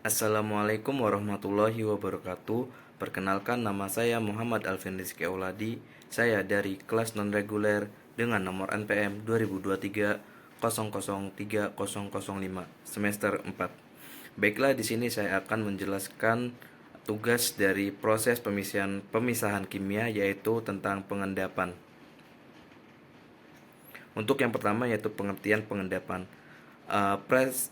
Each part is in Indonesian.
Assalamualaikum warahmatullahi wabarakatuh. Perkenalkan, nama saya Muhammad Alvin Rizky Auladi. Saya dari kelas non-reguler dengan nomor NPM 2023-003005 semester 4. Baiklah, di sini saya akan menjelaskan tugas dari proses pemisahan kimia, yaitu tentang pengendapan. Untuk yang pertama yaitu pengertian pengendapan.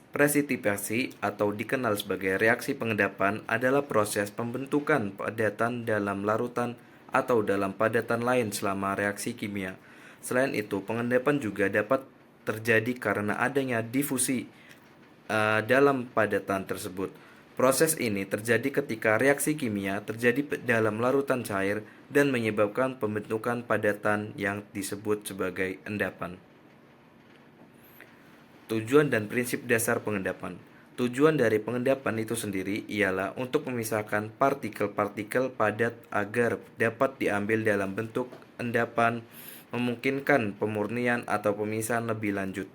Presitipasi atau dikenal sebagai reaksi pengendapan adalah proses pembentukan padatan dalam larutan atau dalam padatan lain selama reaksi kimia. Selain itu, pengendapan juga dapat terjadi karena adanya difusi dalam padatan tersebut. Proses ini terjadi ketika reaksi kimia terjadi dalam larutan cair dan menyebabkan pembentukan padatan yang disebut sebagai endapan. Tujuan dan prinsip dasar pengendapan. Tujuan dari pengendapan itu sendiri ialah untuk memisahkan partikel-partikel padat agar dapat diambil dalam bentuk endapan, memungkinkan pemurnian atau pemisahan lebih lanjut.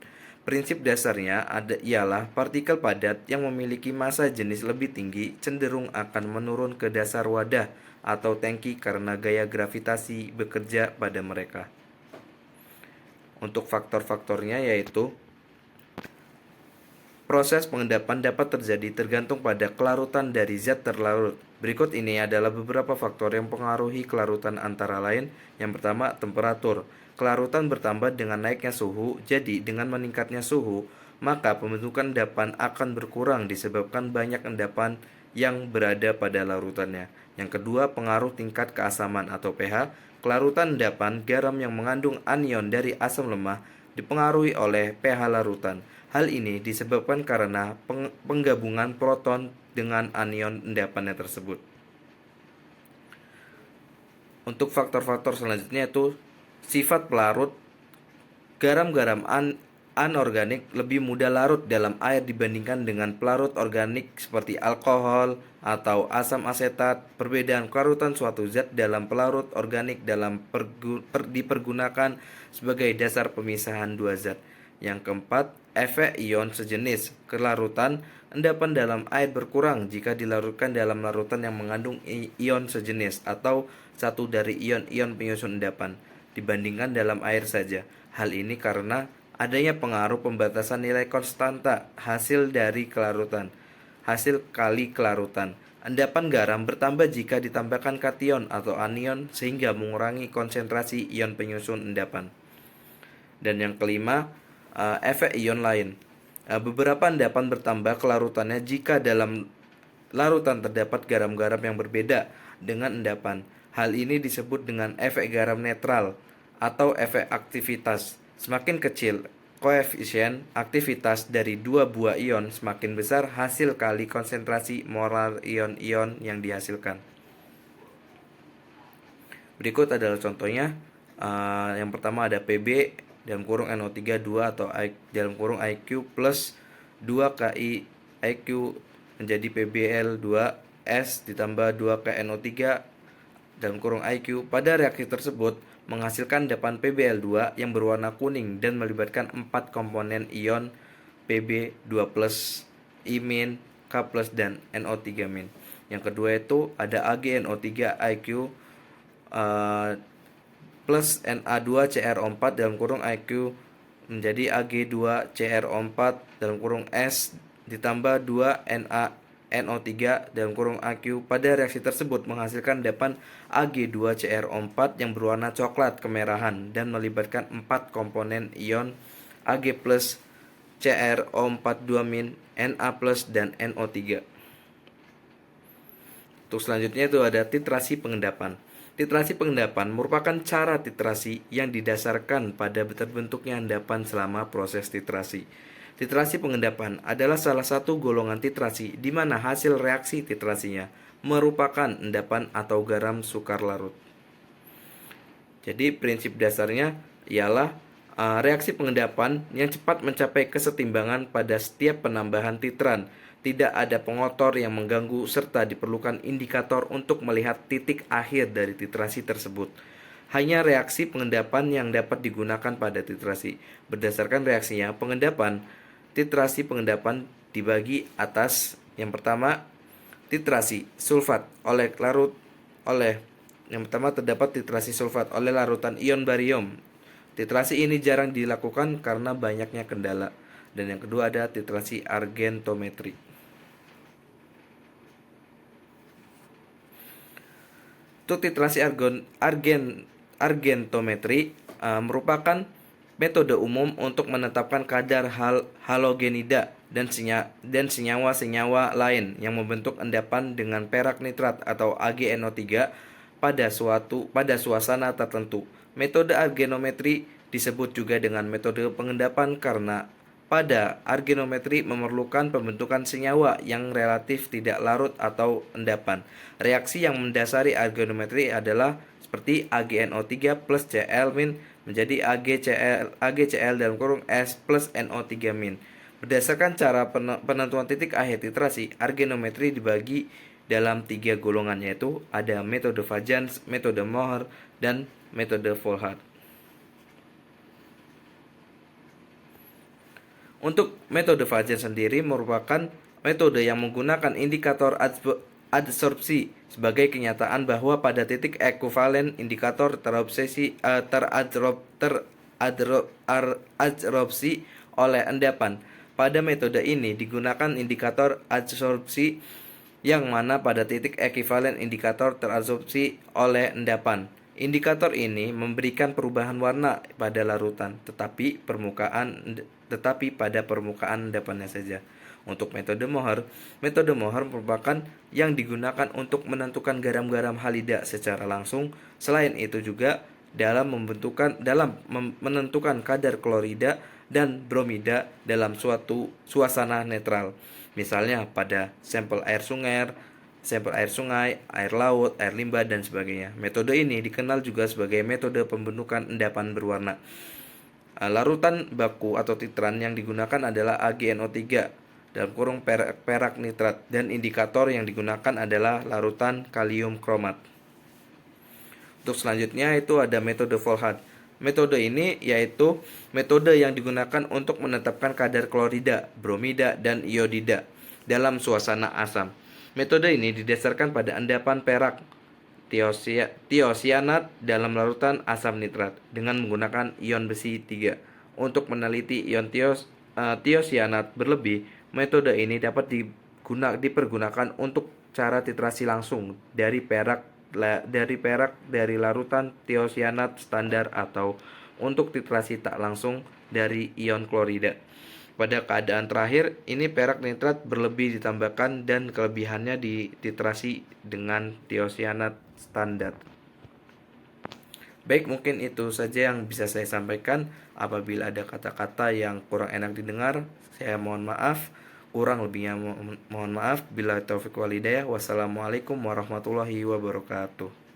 Prinsip dasarnya ialah partikel padat yang memiliki massa jenis lebih tinggi cenderung akan menurun ke dasar wadah atau tangki karena gaya gravitasi bekerja pada mereka. Untuk faktor-faktornya yaitu proses pengendapan dapat terjadi tergantung pada kelarutan dari zat terlarut. Berikut ini adalah beberapa faktor yang mempengaruhi kelarutan, antara lain: yang pertama, temperatur. Kelarutan bertambah dengan naiknya suhu, jadi dengan meningkatnya suhu, maka pembentukan endapan akan berkurang disebabkan banyak endapan yang berada pada larutannya. Yang kedua, pengaruh tingkat keasaman atau pH. Kelarutan endapan garam yang mengandung anion dari asam lemah dipengaruhi oleh pH larutan. Hal ini disebabkan karena penggabungan proton dengan anion endapannya tersebut. Untuk faktor-faktor selanjutnya itu sifat pelarut. Garam-garam anorganik lebih mudah larut dalam air dibandingkan dengan pelarut organik seperti alkohol atau asam asetat. Perbedaan kelarutan suatu zat dalam pelarut organik dipergunakan sebagai dasar pemisahan dua zat. Yang keempat, efek ion sejenis. Kelarutan endapan dalam air berkurang jika dilarutkan dalam larutan yang mengandung ion sejenis atau satu dari ion-ion penyusun endapan dibandingkan dalam air saja. Hal ini karena adanya pengaruh pembatasan nilai konstanta hasil dari kelarutan. Hasil kali kelarutan. Endapan garam bertambah jika ditambahkan kation atau anion sehingga mengurangi konsentrasi ion penyusun endapan. Dan yang kelima, efek ion lain. Beberapa endapan bertambah kelarutannya jika dalam larutan terdapat garam-garam yang berbeda dengan endapan. Hal ini disebut dengan efek garam netral atau efek aktivitas. Semakin kecil koefisien aktivitas dari dua buah ion, semakin besar hasil kali konsentrasi molar ion-ion yang dihasilkan. Berikut adalah contohnya. Yang pertama ada Pb dalam kurung NO3 2 atau dalam kurung IQ plus 2 KI IQ menjadi PbL2S ditambah 2 KNO3 dalam kurung IQ. Pada reaksi tersebut menghasilkan endapan PbL2 yang berwarna kuning dan melibatkan 4 komponen ion Pb2+, I-, K+, dan NO3-. Yang kedua itu ada AgNO3 IQ plus Na2CrO4 dalam kurung IQ menjadi Ag2CrO4 dalam kurung S ditambah 2 NaNO3 dalam kurung IQ. Pada reaksi tersebut menghasilkan endapan Ag2CrO4 yang berwarna coklat kemerahan dan melibatkan 4 komponen ion Ag+, CrO4 2-, Na+, dan NO3. Untuk selanjutnya itu ada titrasi pengendapan. Titrasi pengendapan merupakan cara titrasi yang didasarkan pada terbentuknya endapan selama proses titrasi. Titrasi pengendapan adalah salah satu golongan titrasi di mana hasil reaksi titrasinya merupakan endapan atau garam sukar larut. Jadi prinsip dasarnya ialah reaksi pengendapan yang cepat mencapai kesetimbangan pada setiap penambahan titran. Tidak ada pengotor yang mengganggu serta diperlukan indikator untuk melihat titik akhir dari titrasi tersebut. Hanya reaksi pengendapan yang dapat digunakan pada titrasi. Berdasarkan reaksinya, titrasi pengendapan dibagi atas Yang pertama, titrasi sulfat yang pertama terdapat titrasi sulfat oleh larutan ion barium. Titrasi ini jarang dilakukan karena banyaknya kendala. Dan yang kedua ada titrasi argentometri. Untuk titrasi argentometri merupakan metode umum untuk menetapkan kadar halogenida dan senyawa-senyawa lain yang membentuk endapan dengan perak nitrat atau AgNO3 pada suasana tertentu. Metode argenometri disebut juga dengan metode pengendapan karena pada argenometri memerlukan pembentukan senyawa yang relatif tidak larut atau endapan. Reaksi yang mendasari argenometri adalah seperti AgNO3 plus Cl- menjadi AgCl dalam kurung S plus NO3-. Berdasarkan cara penentuan titik akhir titrasi, argenometri dibagi dalam 3 golongan, yaitu ada metode Vajans, metode Mohr, dan metode Volhard. Untuk metode Vajans sendiri merupakan metode yang menggunakan indikator adsorpsi sebagai kenyataan bahwa pada titik ekuvalen indikator teradsorpsi oleh endapan. Pada metode ini digunakan indikator adsorpsi yang mana pada titik ekivalen indikator teradsorpsi oleh endapan. Indikator ini memberikan perubahan warna pada larutan, tetapi pada permukaan endapannya saja. Untuk metode Mohr merupakan yang digunakan untuk menentukan garam-garam halida secara langsung. Selain itu juga dalam menentukan kadar klorida dan bromida dalam suatu suasana netral. Misalnya pada sampel air sungai, air laut, air limbah, dan sebagainya. Metode ini dikenal juga sebagai metode pembentukan endapan berwarna. Larutan baku atau titran yang digunakan adalah AgNO3 dalam kurung perak nitrat, dan indikator yang digunakan adalah larutan kalium kromat. Untuk selanjutnya itu ada metode Volhard. Metode ini yaitu metode yang digunakan untuk menetapkan kadar klorida, bromida, dan iodida dalam suasana asam. Metode ini didasarkan pada endapan perak tiosianat dalam larutan asam nitrat dengan menggunakan ion besi 3. Untuk meneliti ion tiosianat berlebih, metode ini dapat dipergunakan untuk cara titrasi langsung dari larutan tiosianat standar atau untuk titrasi tak langsung dari ion klorida. Pada keadaan terakhir, ini perak nitrat berlebih ditambahkan dan kelebihannya dititrasi dengan tiosianat standar. Baik, mungkin itu saja yang bisa saya sampaikan. Apabila ada kata-kata yang kurang enak didengar, saya mohon maaf. Kurang lebihnya mohon maaf. Bila taufiq wal hidayah. Wassalamualaikum warahmatullahi wabarakatuh.